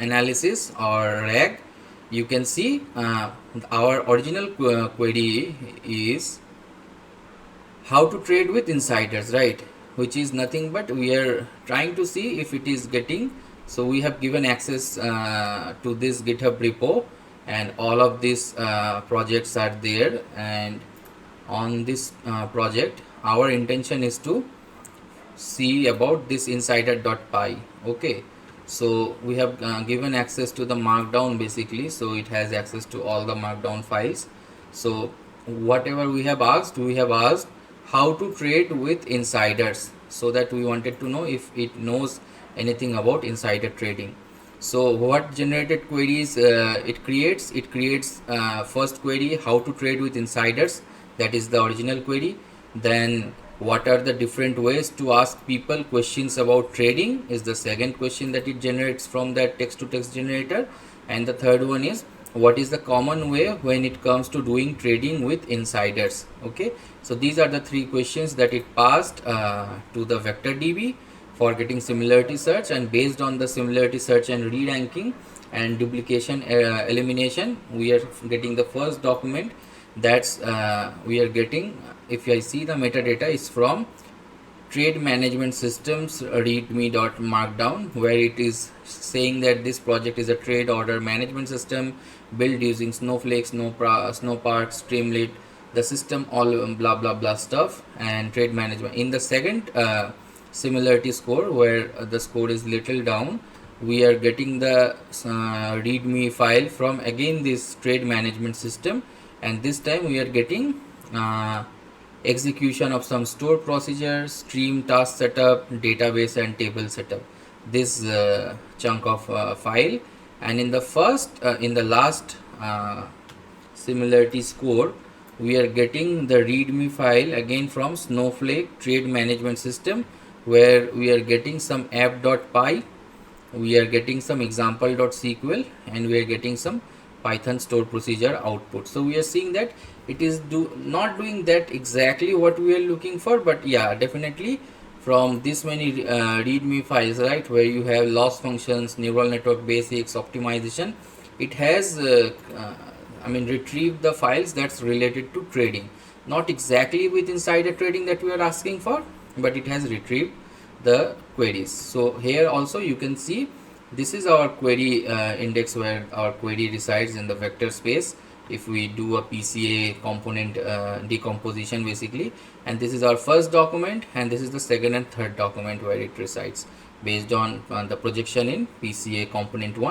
analysis or RAG, you can see our original query is how to trade with insiders, right? Which is nothing but we are trying to see if it is getting. So we have given access to this GitHub repo, and all of these projects are there. And on this project, our intention is to see about this insider.py. Okay, so we have given access to the markdown basically, so it has access to all the markdown files. So whatever we have asked how to trade with insiders, so that we wanted to know if it knows anything about insider trading. So what generated queries it creates first query, how to trade with insiders, that is the original query. Then what are the different ways to ask people questions about trading is the second question that it generates from that text to text generator. And the third one is what is the common way when it comes to doing trading with insiders. Okay, so these are the three questions that it passed to the vector DB for getting similarity search, and based on the similarity search and re-ranking and duplication elimination, we are getting the first document. That's we are getting, if I see the metadata, is from trade management systems readme.markdown, where it is saying that this project is a trade order management system built using Snowflake, Snowpark, Streamlit, the system, all blah blah blah stuff, and trade management. In the second similarity score, where the score is little down, we are getting the readme file from again this trade management system, and this time we are getting execution of some store procedures, stream task setup, database and table setup, this chunk of file. And in the last similarity score, we are getting the readme file again from Snowflake trade management system, where we are getting some app.py, we are getting some example.sql, and we are getting some Python store procedure output. So we are seeing that it is not doing that exactly what we are looking for, but yeah, definitely from this many readme files, right, where you have loss functions, neural network basics, optimization, it has retrieved the files that's related to trading. Not exactly with insider trading that we are asking for, but it has retrieved the queries. So here also you can see this is our query index, where our query resides in the vector space if we do a PCA component decomposition basically. And this is our first document, and this is the second and third document where it resides based on the projection in PCA component 1.